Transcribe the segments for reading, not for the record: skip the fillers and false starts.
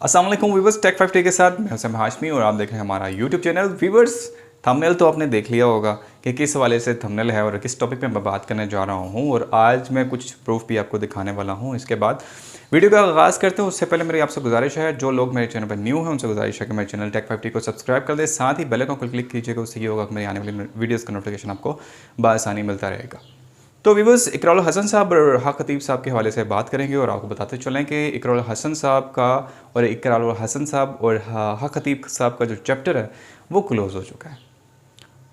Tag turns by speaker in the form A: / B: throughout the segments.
A: अस्सलाम वालेकुम viewers, take 5 के साथ मैं हुसैन हाशमी और आप देख रहे हैं हमारा यूट्यूब चैनल। व्यूवर्स, थंबनेल तो आपने देख लिया होगा कि किस वाले से थंबनेल है और किस टॉपिक पे मैं बात करने जा रहा हूं, और आज मैं कुछ प्रूफ भी आपको दिखाने वाला हूं। इसके बाद वीडियो का आगाज़ करते हैं। उससे पहले मेरी आपसे गुजारिश है, जो लोग मेरे चैनल पर न्यू हैं उनसे गुजारिश है कि मेरे चैनल टेक 5 को सब्सक्राइब कर दे, साथ ही बेल आइकन को क्लिक कीजिएगा। उससे ये होगा कि मेरी आने वाली वीडियोज़ का नोटिफिकेशन आपको बआसानी मिलता रहेगा। तो व्यूवर्स, इकरारुल हसन साहब और हा खतीब साहब के हवाले से बात करेंगे और आपको बताते चलें कि इकरारुल हसन साहब का और इकरारुल हसन साहब और हा खतीब साहब का जो चैप्टर है वो क्लोज़ हो चुका है।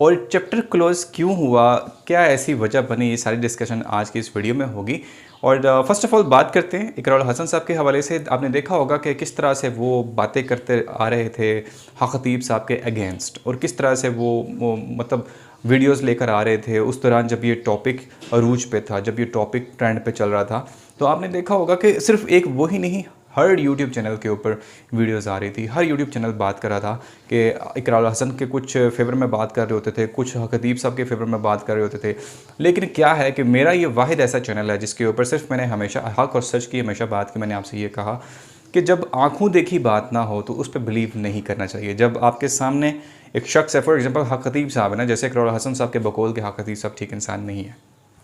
A: और चैप्टर क्लोज़ क्यों हुआ, क्या ऐसी वजह बनी, ये सारी डिस्कशन आज की इस वीडियो में होगी। और फर्स्ट ऑफ ऑल बात करते हैं इकरारुल हसन साहब के हवाले से। आपने देखा होगा कि किस तरह से वो बातें करते आ रहे थे हा खतीब साहब के अगेंस्ट, और किस तरह से वो मतलब वीडियोस लेकर आ रहे थे उस दौरान जब ये टॉपिक अरूज पे था, जब ये टॉपिक ट्रेंड पे चल रहा था। तो आपने देखा होगा कि सिर्फ एक वो ही नहीं, हर यूट्यूब चैनल के ऊपर वीडियोस आ रही थी। हर यूट्यूब चैनल बात कर रहा था कि इकरारुल हसन के कुछ फेवर में बात कर रहे होते थे, कुछ खतीब साहब के फेवर में बात कर रहे होते थे। लेकिन क्या है कि मेरा ये वाहिद ऐसा चैनल है जिसके ऊपर सिर्फ मैंने हमेशा हक और सच की हमेशा बात की। मैंने आपसे ये कहा कि जब आंखों देखी बात ना हो तो उस पर बिलीव नहीं करना चाहिए। जब आपके सामने एक शख्स है, फॉर एग्जांपल हा खतीब साहब है ना, जैसे इकरारुल हसन साहब के बकौल के हा खतीब साहब ठीक इंसान नहीं है।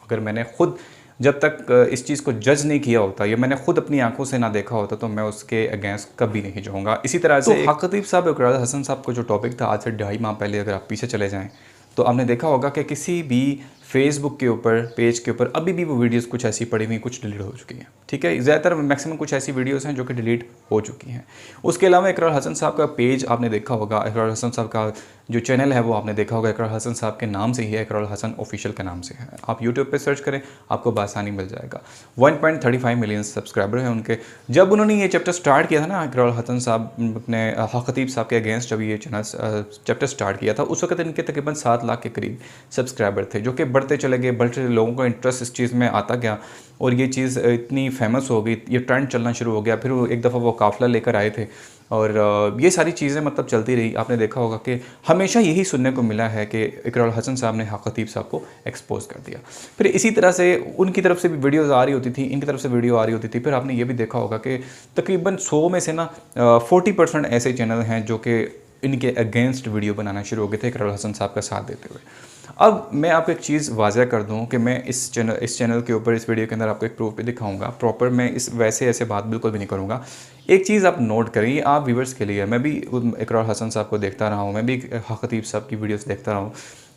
A: अगर मैंने खुद जब तक इस चीज़ को जज नहीं किया होता या मैंने खुद अपनी आंखों से ना देखा होता तो मैं उसके अगेंस्ट कभी नहीं जाऊँगा। इसी तरह से हा खतीब साहब और इकरारुल हसन साहब का जो टॉपिक था, आज से 2.5 माह पहले अगर आप पीछे चले जाएँ तो आपने देखा होगा कि किसी भी फेसबुक के ऊपर पेज के ऊपर अभी भी वो वीडियोस कुछ ऐसी पड़ी हुई, कुछ डिलीट हो चुकी हैं। ठीक है, ज़्यादातर मैक्सिमम कुछ ऐसी वीडियोस हैं जो कि डिलीट हो चुकी हैं। उसके अलावा इकरारुल हसन साहब का पेज आपने देखा होगा, इकरारुल हसन साहब का जो चैनल है वो आपने देखा होगा, इकरारुल हसन साहब के नाम से ही है, इकरारुल हसन ऑफिशियल के नाम से है। आप यूट्यूब पे सर्च करें, आपको बआसानी मिल जाएगा। 1.35 मिलियन सब्सक्राइबर हैं उनके। जब उन्होंने ये चैप्टर स्टार्ट किया था ना, इकरारुल हसन साहब ने हा खतीब साहब के अगेंस्ट जब ये चैनल चैप्टर स्टार्ट किया था, उस वक्त इनके तकरीबन 7 लाख के करीब सब्सक्राइबर थे, जो कि बढ़ते चले गए, बढ़ते लोगों का इंटरेस्ट इस चीज़ में आता गया और ये चीज़ इतनी फेमस हो गई, ये ट्रेंड चलना शुरू हो गया। फिर वो एक दफ़ा वो काफ़िला लेकर आए थे और ये सारी चीज़ें मतलब चलती रही। आपने देखा होगा कि हमेशा यही सुनने को मिला है कि इकरारुल हसन साहब ने हा खतीब साहब को एक्सपोज कर दिया। फिर इसी तरह से उनकी तरफ से भी वीडियोस आ रही होती थी, इनकी तरफ से वीडियो आ रही होती थी। फिर आपने ये भी देखा होगा कि तकरीबन 100 में से ना 40% ऐसे चैनल हैं जो कि इनके अगेंस्ट वीडियो बनाना शुरू हो गए थे इकरारुल हसन साहब का साथ देते हुए। अब मैं आपको एक चीज़ वाज़ह कर दूं कि मैं इस चैनल के ऊपर इस वीडियो के अंदर आपको एक प्रूफ भी दिखाऊंगा। प्रॉपर मैं इस वैसे ऐसे बात बिल्कुल भी नहीं करूंगा। एक चीज़ आप नोट करें, ये आप व्यूवर्स के लिए। मैं भी इकरारुल हसन साहब को देखता रहा हूँ, मैं भी हा खतीब साहब की वीडियोस देखता रहा हूँ।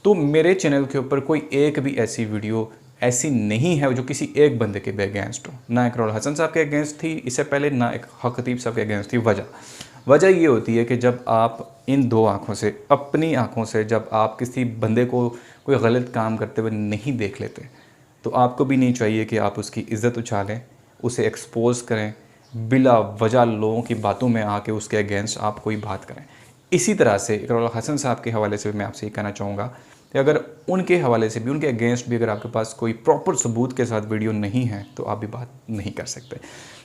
A: तो मेरे चैनल के ऊपर कोई एक भी ऐसी वीडियो ऐसी नहीं है जो किसी एक बंदे के भी अगेंस्ट हो। ना इकरारुल हसन साहब के अगेंस्ट थी इससे पहले, ना एक हा खतीब साहब के अगेंस्ट थी। वजह ये होती है कि जब आप इन दो आँखों से, अपनी आँखों से, जब आप किसी बंदे को कोई गलत काम करते हुए नहीं देख लेते तो आपको भी नहीं चाहिए कि आप उसकी इज़्ज़त उछालें, उसे एक्सपोज करें, बिला वजह लोगों की बातों में आके उसके अगेंस्ट आप कोई बात करें। इसी तरह से इकरारुल हसन साहब के हवाले से भी मैं आपसे ये कहना चाहूँगा कि अगर उनके हवाले से भी, उनके अगेंस्ट भी अगर आपके पास कोई प्रॉपर सबूत के साथ वीडियो नहीं है तो आप भी बात नहीं कर सकते।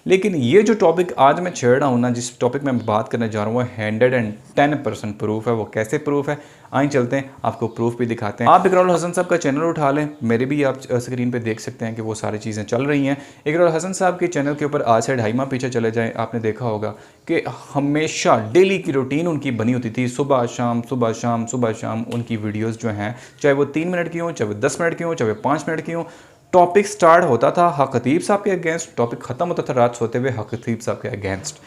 A: लेकिन ये जो टॉपिक आज मैं छेड़ रहा हूँ ना, जिस टॉपिक में बात करने जा रहा हूँ, वो 110% प्रूफ है। वो कैसे प्रूफ है, आइए चलते हैं आपको प्रूफ भी दिखाते हैं। आप इकरारुल हसन साहब का चैनल उठा लें, मेरे भी आप स्क्रीन पे देख सकते हैं कि वो सारी चीज़ें चल रही हैं। इकरारुल हसन साहब के चैनल के ऊपर आज से 2.5 माह पीछे चले जाएँ, आपने देखा होगा कि हमेशा डेली की रूटीन उनकी बनी होती थी। सुबह शाम सुबह शाम सुबह शाम उनकी वीडियोज़ जो हैं, चाहे वो 3 मिनट की हों, चाहे वो 10 मिनट की हों, चाहे वो 5 मिनट की हों। टॉपिक स्टार्ट होता था हा खतीब साहब के अगेंस्ट, टॉपिक ख़त्म होता था रात सोते हुए हा खतीब साहब के अगेंस्ट।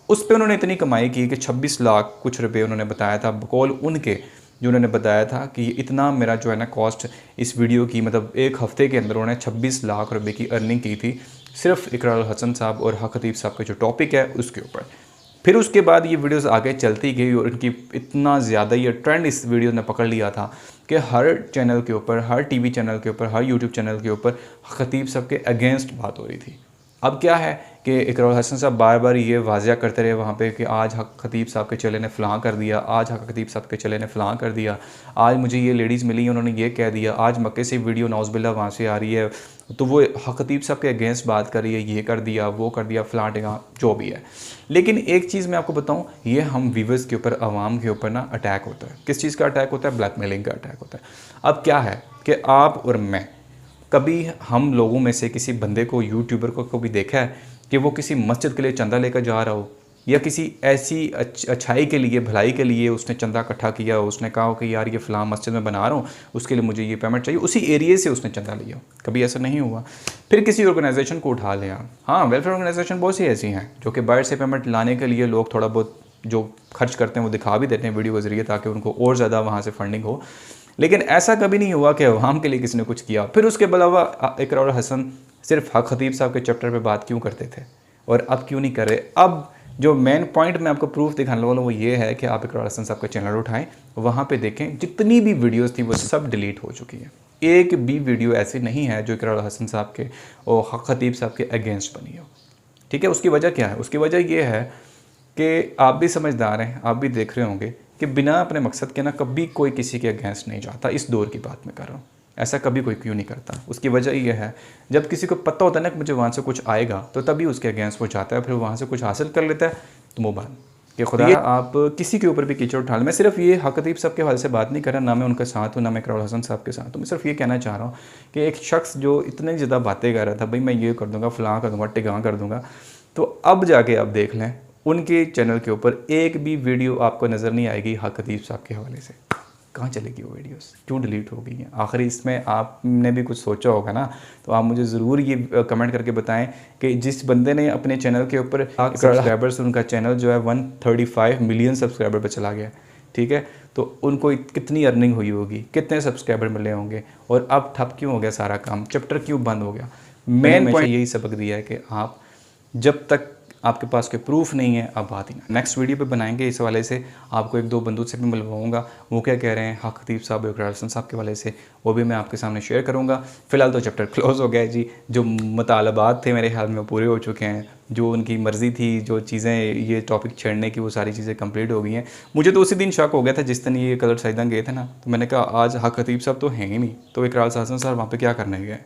A: उस पर उन्होंने इतनी कमाई की कि 26 लाख कुछ रुपए उन्होंने बताया था, बकौल उनके, जो उन्होंने बताया था कि इतना मेरा जो है ना कॉस्ट इस वीडियो की, मतलब एक हफ़्ते के अंदर उन्होंने 26 लाख रुपए की अर्निंग की थी सिर्फ इकरारुल हसन साहब और हा खतीब साहब का जो टॉपिक है उसके ऊपर। फिर उसके बाद ये वीडियोस आगे चलती गई और इनकी इतना ज़्यादा ये ट्रेंड इस वीडियो ने पकड़ लिया था कि हर चैनल के ऊपर, हर टीवी चैनल के ऊपर, हर यूट्यूब चैनल के ऊपर खतीब साहब के अगेंस्ट बात हो रही थी। अब क्या है कि इकरारुल हसन साहब बार बार ये वाजिया करते रहे वहाँ पे कि आज खतीब साहब के चेले ने फ़लाँ कर दिया, आज खतीब साहब के चेले ने फ़लाँ कर दिया, आज मुझे ये लेडीज़ मिली उन्होंने ये कह दिया, आज मक्के से वीडियो नौज़बिल्ला वहाँ से आ रही है तो वो खतीब साहब के अगेंस्ट बात कर रही है, ये कर दिया, वो कर दिया, फ़लाँ टिका, जो भी है। लेकिन एक चीज़ मैं आपको बताऊँ, ये हम व्यूवर्स के ऊपर, आवाम के ऊपर ना अटैक होता है। किस चीज़ का अटैक होता है? ब्लैकमेलिंग का अटैक होता है। अब क्या है कि आप और मैं, कभी हम लोगों में से किसी बंदे को, यूट्यूबर को कभी देखा है कि वो किसी मस्जिद के लिए चंदा लेकर जा रहा हो? या किसी ऐसी अच्छाई के लिए, भलाई के लिए उसने चंदा इकट्ठा किया, उसने कहा कि यार ये फ़लाँ मस्जिद में बना रहा हूँ, उसके लिए मुझे ये पेमेंट चाहिए, उसी एरिए से उसने चंदा लिया, कभी ऐसा नहीं हुआ। फिर किसी ऑर्गेनाइजेशन को उठा लिया। हाँ, वेलफेयर ऑर्गेनाइजेशन बहुत सी ऐसी हैं जो कि बाहर से पेमेंट लाने के लिए लोग थोड़ा बहुत जो खर्च करते हैं वो दिखा भी देते हैं वीडियो के ज़रिए, ताकि उनको और ज़्यादा वहाँ से फंडिंग हो। लेकिन ऐसा कभी नहीं हुआ कि अवाम के लिए किसी ने कुछ किया। फिर उसके अलावा इकरार हसन सिर्फ हक खतीब साहब के चैप्टर पे बात क्यों करते थे और अब क्यों नहीं कर रहे? अब जो मेन पॉइंट मैं आपको प्रूफ दिखाने वाला हूँ वो ये है कि आप इकरार हसन साहब का चैनल उठाएं, वहाँ पे देखें जितनी भी वीडियोस थी वो सब डिलीट हो चुकी हैं। एक भी वीडियो ऐसी नहीं है जो इकरार हसन साहब के और हक खतीब साहब के अगेंस्ट बनी हो। ठीक है, उसकी वजह क्या है? उसकी वजह ये है कि आप भी समझदार हैं, आप भी देख रहे होंगे कि बिना अपने मकसद के ना कभी कोई किसी के अगेंस्ट नहीं जाता। इस दौर की बात मैं कर रहा हूँ, ऐसा कभी कोई क्यों नहीं करता? उसकी वजह ये है, जब किसी को पता होता है ना कि मुझे वहाँ से कुछ आएगा तो तभी उसके अगेंस्ट वो जाता है, फिर वहाँ से कुछ हासिल कर लेता है तो वो बात कि खुदा आप किसी के ऊपर भी कीचड़ उठा लें। मैं सिर्फ ये हक खतीब साहब के हवाले से बात नहीं कर रहा, ना मैं उनके साथ हूँ, ना मैं इकरार हसन साहब के साथ हूँ। मैं सिर्फ ये कहना चाह रहा हूँ कि एक शख्स जो इतनी ज़्यादा बातें कर रहा था, भाई मैं ये कर दूँगा, फ़लाँ कर दूँगा, टिगाँ कर दूँगा, तो अब जाके आप देख लें उनके चैनल के ऊपर एक भी वीडियो आपको नज़र नहीं आएगी हक खतीब साहब के हवाले से। कहाँ चलेगी वो वीडियोस? क्यों डिलीट हो गई हैं? आखिर इसमें आपने भी कुछ सोचा होगा ना, तो आप मुझे ज़रूर ये कमेंट करके बताएं कि जिस बंदे ने अपने चैनल के ऊपर सब्सक्राइबर्स, उनका चैनल जो है 135 मिलियन सब्सक्राइबर पर चला गया, ठीक है, तो उनको कितनी अर्निंग हुई होगी, कितने सब्सक्राइबर मिले होंगे, और अब ठप क्यों हो गया सारा काम? चैप्टर क्यों बंद हो गया? मेन पॉइंट यही सबक दिया है कि आप जब तक आपके पास कोई प्रूफ नहीं है आप बात ही ना। नेक्स्ट वीडियो पे बनाएंगे इस हवाले से, आपको एक दो बंदों से भी मिलवाऊंगा, वो क्या कह रहे हैं हक खतीब साहब और इकरार हसन साहब के हवाले से, वो भी मैं आपके सामने शेयर करूंगा। फ़िलहाल तो चैप्टर क्लोज़ हो गया है जी। जो मुतालबात थे मेरे ख्याल में पूरे हो चुके हैं, जो उनकी मर्ज़ी थी, जो चीज़ें ये टॉपिक छेड़ने की, वो सारी चीज़ें कंप्लीट हो गई हैं। मुझे तो उसी दिन शक हो गया था जिस दिन ये कलर सईदा गए थे ना, तो मैंने कहा आज हक खतीब साहब तो हैं ही नहीं, तो इकरार हसन साहब वहाँ पर क्या करने गए?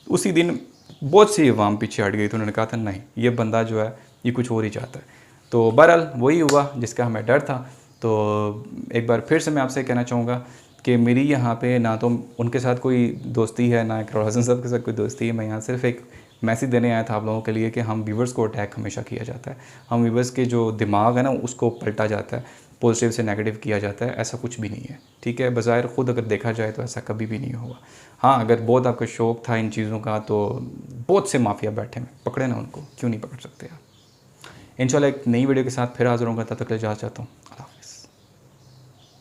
A: उसी दिन बहुत सी अवाम पीछे हट गई, तो उन्होंने कहा था नहीं ये बंदा जो है ये कुछ और ही चाहता है। तो बहरहाल वही हुआ जिसका हमें डर था। तो एक बार फिर से मैं आपसे कहना चाहूँगा कि मेरी यहाँ पे ना तो उनके साथ कोई दोस्ती है, ना इकरार हसन साहब के साथ कोई दोस्ती है। मैं यहाँ सिर्फ एक मैसेज देने आया था आप लोगों के लिए कि हम व्यूवर्स को अटैक हमेशा किया जाता है, हम व्यूवर्स के जो दिमाग है ना उसको पलटा जाता है, पॉजिटिव से नेगेटिव किया जाता है। ऐसा कुछ भी नहीं है, ठीक है। बज़ाहिर ख़ुद अगर देखा जाए तो ऐसा कभी भी नहीं हुआ। हाँ, अगर बहुत आपका शौक़ था इन चीज़ों का तो बहुत से माफिया बैठे हैं, पकड़े ना उनको, क्यों नहीं पकड़ सकते आप? इंशाल्लाह एक नई वीडियो के साथ फिर हाज़िर होऊंगा, तब तक ले जा चाहता हूँ।